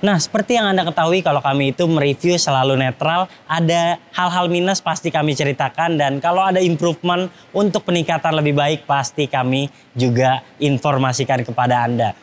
Nah, seperti yang Anda ketahui kalau kami itu mereview selalu netral, ada hal-hal minus pasti kami ceritakan dan kalau ada improvement untuk peningkatan lebih baik pasti kami juga informasikan kepada Anda.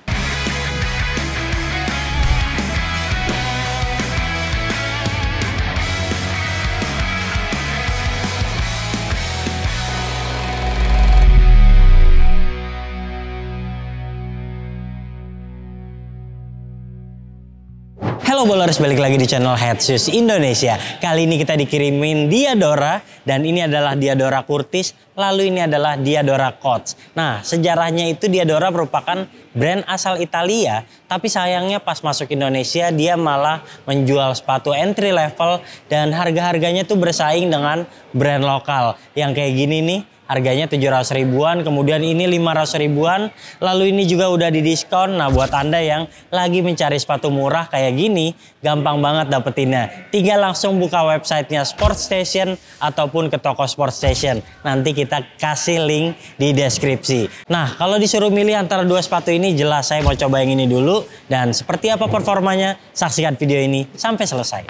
Halo Bowlers, balik lagi di channel Head Shoes Indonesia. Kali ini kita dikirimin Diadora dan ini adalah Diadora Curtis, lalu ini adalah Diadora Coach. Nah, sejarahnya itu Diadora merupakan brand asal Italia, tapi sayangnya pas masuk Indonesia dia malah menjual sepatu entry level dan harga-harganya tuh bersaing dengan brand lokal. Yang kayak gini nih, harganya 700 ribuan, kemudian ini 500 ribuan, lalu ini juga udah didiskon. Nah, buat Anda yang lagi mencari sepatu murah kayak gini, gampang banget dapetinnya. Tinggal langsung buka websitenya Sport Station ataupun ke toko Sport Station. Nanti kita kasih link di deskripsi. Nah, kalau disuruh milih antara dua sepatu ini, jelas saya mau coba yang ini dulu. Dan seperti apa performanya, saksikan video ini sampai selesai.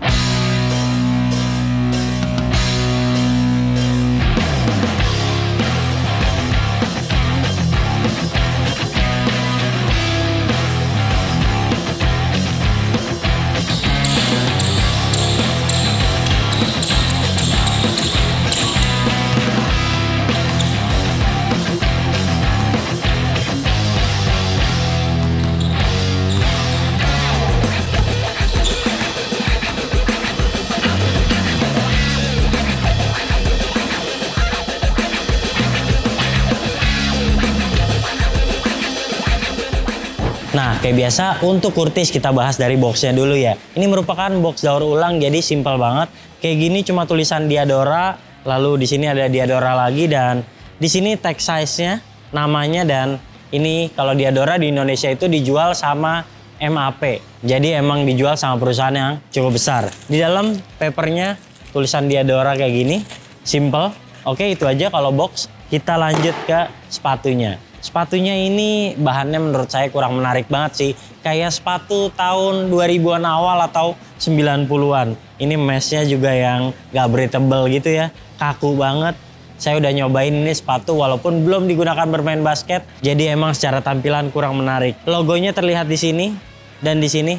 Nah, kayak biasa untuk Curtis kita bahas dari boxnya dulu ya. Ini merupakan box daur ulang, jadi simpel banget. Kayak gini cuma tulisan Diadora, lalu di sini ada Diadora lagi dan di sini tag size-nya, namanya, dan ini kalau Diadora di Indonesia itu dijual sama MAP. Jadi emang dijual sama perusahaan yang cukup besar. Di dalam papernya tulisan Diadora kayak gini, simple. Oke, itu aja kalau box. Kita lanjut ke sepatunya. Sepatunya ini bahannya menurut saya kurang menarik banget sih. Kayak sepatu tahun 2000-an awal atau 90-an. Ini meshnya juga yang gak breathable gitu ya. Kaku banget. Saya udah nyobain ini sepatu walaupun belum digunakan bermain basket. Jadi emang secara tampilan kurang menarik. Logonya terlihat di sini dan di sini.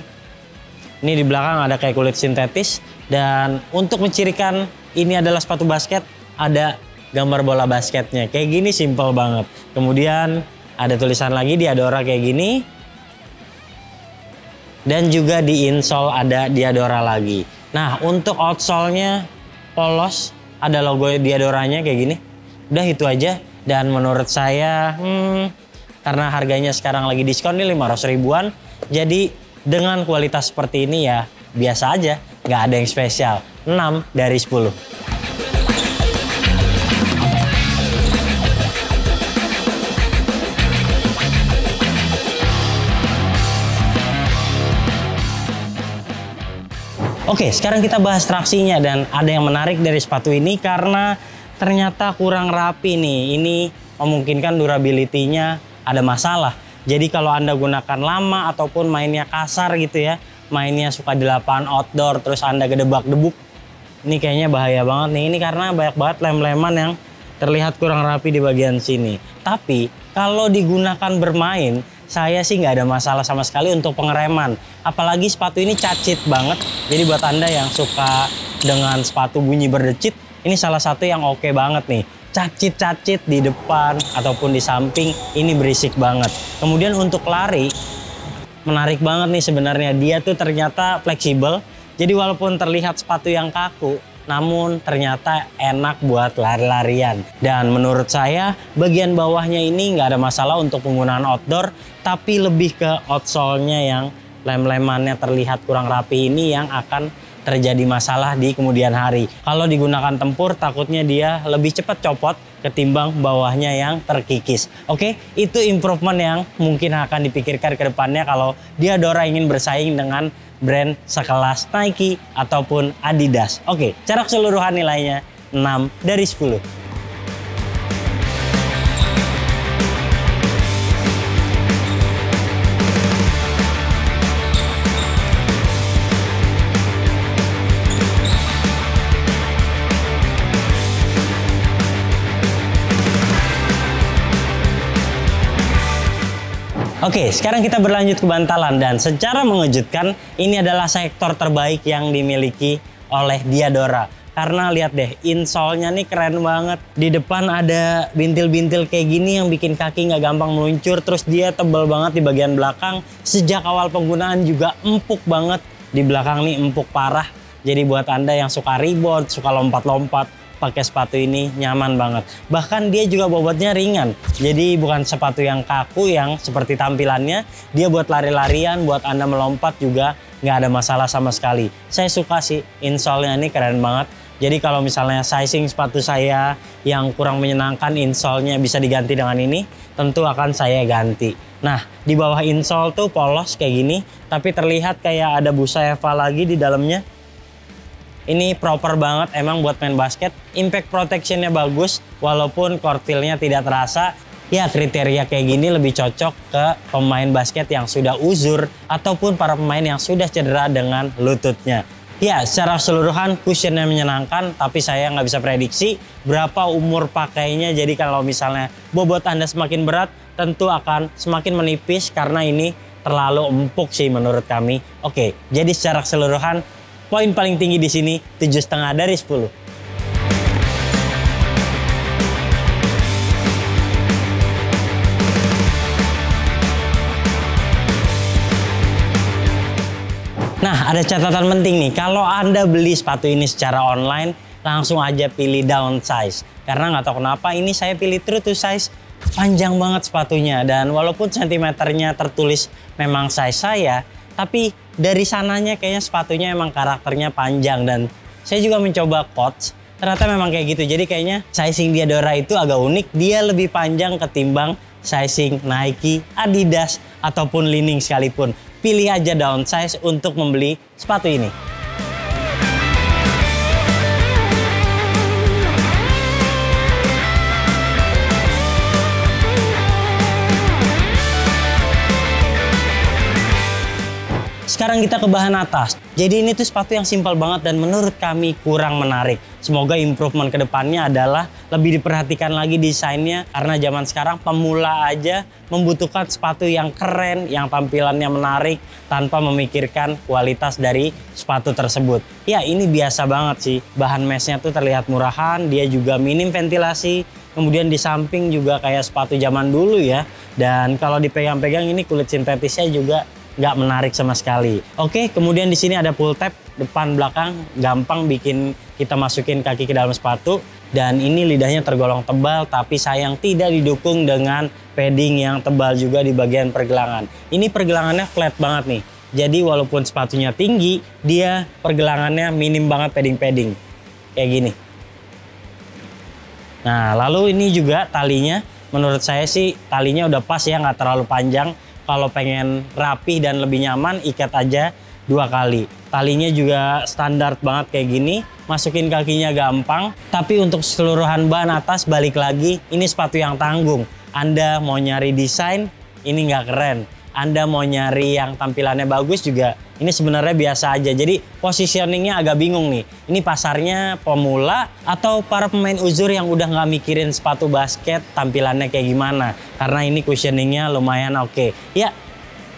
Ini di belakang ada kayak kulit sintetis. Dan untuk mencirikan ini adalah sepatu basket, ada gambar bola basketnya. Kayak gini simple banget. Kemudian ada tulisan lagi Diadora kayak gini. Dan juga di insole ada Diadora lagi. Nah, untuk outsole-nya polos, ada logo Diadoranya kayak gini. Udah itu aja. Dan menurut saya karena harganya sekarang lagi diskon nih 500 ribuan. Jadi dengan kualitas seperti ini ya biasa aja, nggak ada yang spesial. 6 dari 10. Oke, sekarang kita bahas traksinya dan ada yang menarik dari sepatu ini karena ternyata kurang rapi nih. Ini memungkinkan durability-nya ada masalah. Jadi kalau Anda gunakan lama ataupun mainnya kasar gitu ya, mainnya suka di lapangan outdoor terus Anda gedebak-debuk, ini kayaknya bahaya banget nih. Ini karena banyak banget lem-leman yang terlihat kurang rapi di bagian sini. Tapi kalau digunakan bermain, saya sih nggak ada masalah sama sekali untuk pengereman. Apalagi sepatu ini cacit banget. Jadi buat Anda yang suka dengan sepatu bunyi berdecit, ini salah satu yang oke banget nih. Cacit-cacit di depan ataupun di samping, ini berisik banget. Kemudian untuk lari, menarik banget nih sebenarnya. Dia tuh ternyata fleksibel. Jadi walaupun terlihat sepatu yang kaku, namun ternyata enak buat lari-larian. Dan menurut saya bagian bawahnya ini nggak ada masalah untuk penggunaan outdoor, tapi lebih ke outsole-nya yang lem-lemannya terlihat kurang rapi ini yang akan terjadi masalah di kemudian hari. Kalau digunakan tempur takutnya dia lebih cepat copot ketimbang bawahnya yang terkikis. Oke, itu improvement yang mungkin akan dipikirkan ke depannya kalau Diadora ingin bersaing dengan brand sekelas Nike ataupun Adidas. Oke, cara keseluruhan nilainya 6 dari 10. Oke, sekarang kita berlanjut ke bantalan dan secara mengejutkan ini adalah sektor terbaik yang dimiliki oleh Diadora. Karena lihat deh, insole-nya nih keren banget. Di depan ada bintil-bintil kayak gini yang bikin kaki nggak gampang meluncur. Terus dia tebal banget di bagian belakang. Sejak awal penggunaan juga empuk banget. Di belakang nih empuk parah. Jadi buat Anda yang suka rebound, suka lompat-lompat, pakai sepatu ini nyaman banget. Bahkan dia juga bobotnya ringan. Jadi bukan sepatu yang kaku yang seperti tampilannya. Dia buat lari-larian, buat Anda melompat juga nggak ada masalah sama sekali. Saya suka sih insole-nya ini keren banget. Jadi kalau misalnya sizing sepatu saya yang kurang menyenangkan, insole-nya bisa diganti dengan ini, tentu akan saya ganti. Nah, di bawah insole tuh polos kayak gini, tapi terlihat kayak ada busa Eva lagi di dalamnya. Ini proper banget emang buat main basket. Impact protection-nya bagus, walaupun court feel-nya tidak terasa. Ya, kriteria kayak gini lebih cocok ke pemain basket yang sudah uzur ataupun para pemain yang sudah cedera dengan lututnya. Ya, secara keseluruhan cushionnya menyenangkan, tapi saya nggak bisa prediksi berapa umur pakainya. Jadi kalau misalnya bobot Anda semakin berat, tentu akan semakin menipis karena ini terlalu empuk sih menurut kami. Oke, jadi secara keseluruhan poin paling tinggi di sini 7,5 dari 10. Nah, ada catatan penting nih. Kalau Anda beli sepatu ini secara online, langsung aja pilih downsize. Karena nggak tahu kenapa ini saya pilih true to size. Panjang banget sepatunya. Dan walaupun sentimeternya tertulis memang size saya, tapi dari sananya kayaknya sepatunya emang karakternya panjang. Dan saya juga mencoba coach, ternyata memang kayak gitu. Jadi kayaknya sizing Diadora itu agak unik. Dia lebih panjang ketimbang sizing Nike, Adidas, ataupun Li-Ning sekalipun. Pilih aja downsize untuk membeli sepatu ini. Sekarang kita ke bahan atas. Jadi ini tuh sepatu yang simpel banget dan menurut kami kurang menarik. Semoga improvement ke depannya adalah lebih diperhatikan lagi desainnya. Karena zaman sekarang pemula aja membutuhkan sepatu yang keren, yang tampilannya menarik tanpa memikirkan kualitas dari sepatu tersebut. Ya, ini biasa banget sih. Bahan meshnya tuh terlihat murahan, dia juga minim ventilasi. Kemudian di samping juga kayak sepatu zaman dulu ya. Dan kalau dipegang-pegang ini kulit sintetisnya juga nggak menarik sama sekali. Oke, kemudian di sini ada pull tab depan belakang, gampang bikin kita masukin kaki ke dalam sepatu. Dan ini lidahnya tergolong tebal, tapi sayang tidak didukung dengan padding yang tebal juga di bagian pergelangan. Ini pergelangannya flat banget nih. Jadi walaupun sepatunya tinggi, dia pergelangannya minim banget padding-padding. Kayak gini. Nah, lalu ini juga talinya, menurut saya sih talinya udah pas ya, nggak terlalu panjang. Kalau pengen rapih dan lebih nyaman, ikat aja 2 kali. Talinya juga standar banget kayak gini. Masukin kakinya gampang. Tapi untuk keseluruhan bahan atas, balik lagi, ini sepatu yang tanggung. Anda mau nyari desain, ini nggak keren. Anda mau nyari yang tampilannya bagus juga, ini sebenarnya biasa aja. Jadi positioningnya agak bingung nih. Ini pasarnya pemula atau para pemain uzur yang udah nggak mikirin sepatu basket tampilannya kayak gimana. Karena ini cushioningnya lumayan oke. Ya,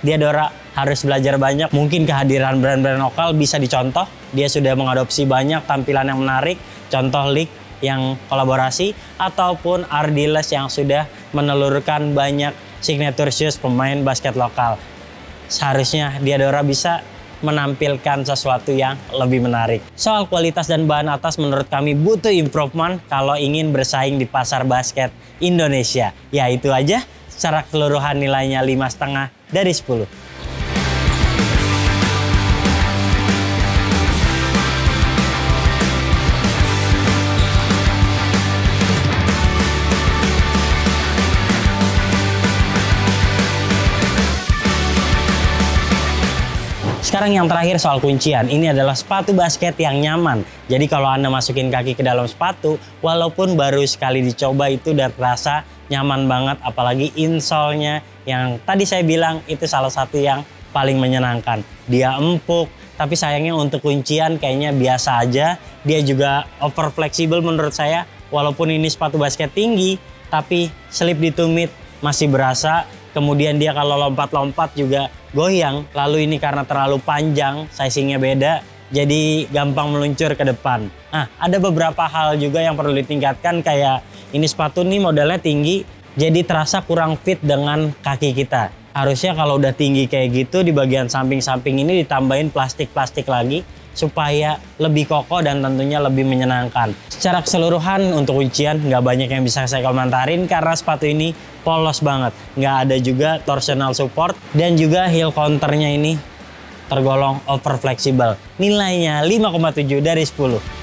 Diadora harus belajar banyak. Mungkin kehadiran brand-brand lokal bisa dicontoh. Dia sudah mengadopsi banyak tampilan yang menarik. Contoh League yang kolaborasi ataupun Ardiles yang sudah menelurkan banyak signature shoes pemain basket lokal. Seharusnya Diadora bisa menampilkan sesuatu yang lebih menarik. Soal kualitas dan bahan atas menurut kami butuh improvement kalau ingin bersaing di pasar basket Indonesia. Ya itu aja, secara keseluruhan nilainya 5,5 dari 10. Sekarang yang terakhir soal kuncian, ini adalah sepatu basket yang nyaman. Jadi kalau Anda masukin kaki ke dalam sepatu, walaupun baru sekali dicoba itu udah terasa nyaman banget. Apalagi insole-nya yang tadi saya bilang itu salah satu yang paling menyenangkan. Dia empuk, tapi sayangnya untuk kuncian kayaknya biasa aja. Dia juga over fleksibel menurut saya. Walaupun ini sepatu basket tinggi, tapi slip di tumit masih berasa. kemudian dia kalau lompat-lompat juga goyang. Lalu ini karena terlalu panjang, sizingnya beda, jadi gampang meluncur ke depan. Nah, ada beberapa hal juga yang perlu ditingkatkan, kayak ini sepatu nih modelnya tinggi, jadi terasa kurang fit dengan kaki kita. Harusnya kalau udah tinggi kayak gitu, di bagian samping-samping ini ditambahin plastik-plastik lagi, supaya lebih kokoh dan tentunya lebih menyenangkan. Secara keseluruhan untuk kuncian nggak banyak yang bisa saya komentarin karena sepatu ini polos banget. Nggak ada juga torsional support dan juga heel counternya ini tergolong over fleksibel. Nilainya 5,7 dari 10.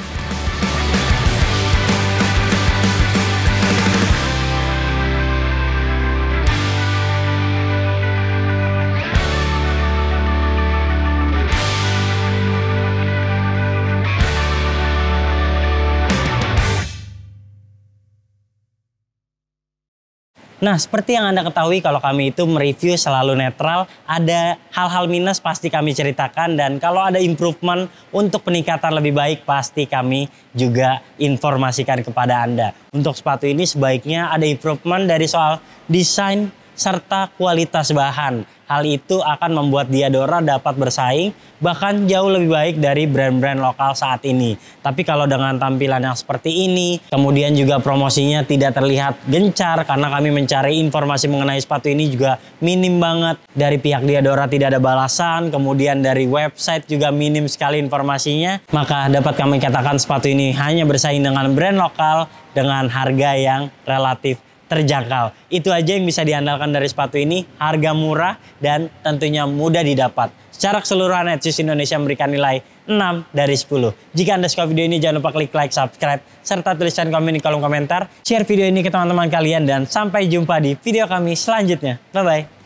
Nah, seperti yang Anda ketahui kalau kami itu mereview selalu netral, ada hal-hal minus pasti kami ceritakan, dan kalau ada improvement untuk peningkatan lebih baik pasti kami juga informasikan kepada Anda. Untuk sepatu ini sebaiknya ada improvement dari soal desain serta kualitas bahan. Hal itu akan membuat Diadora dapat bersaing bahkan jauh lebih baik dari brand-brand lokal saat ini. Tapi kalau dengan tampilan yang seperti ini, kemudian juga promosinya tidak terlihat gencar karena kami mencari informasi mengenai sepatu ini juga minim banget. Dari pihak Diadora tidak ada balasan, kemudian dari website juga minim sekali informasinya. Maka dapat kami katakan sepatu ini hanya bersaing dengan brand lokal dengan harga yang relatif terjangkau. Itu aja yang bisa diandalkan dari sepatu ini, harga murah dan tentunya mudah didapat. Secara keseluruhan Netshoes Indonesia memberikan nilai 6 dari 10. Jika Anda suka video ini, jangan lupa klik like, subscribe, serta tuliskan komen di kolom komentar. Share video ini ke teman-teman kalian dan sampai jumpa di video kami selanjutnya. Bye-bye.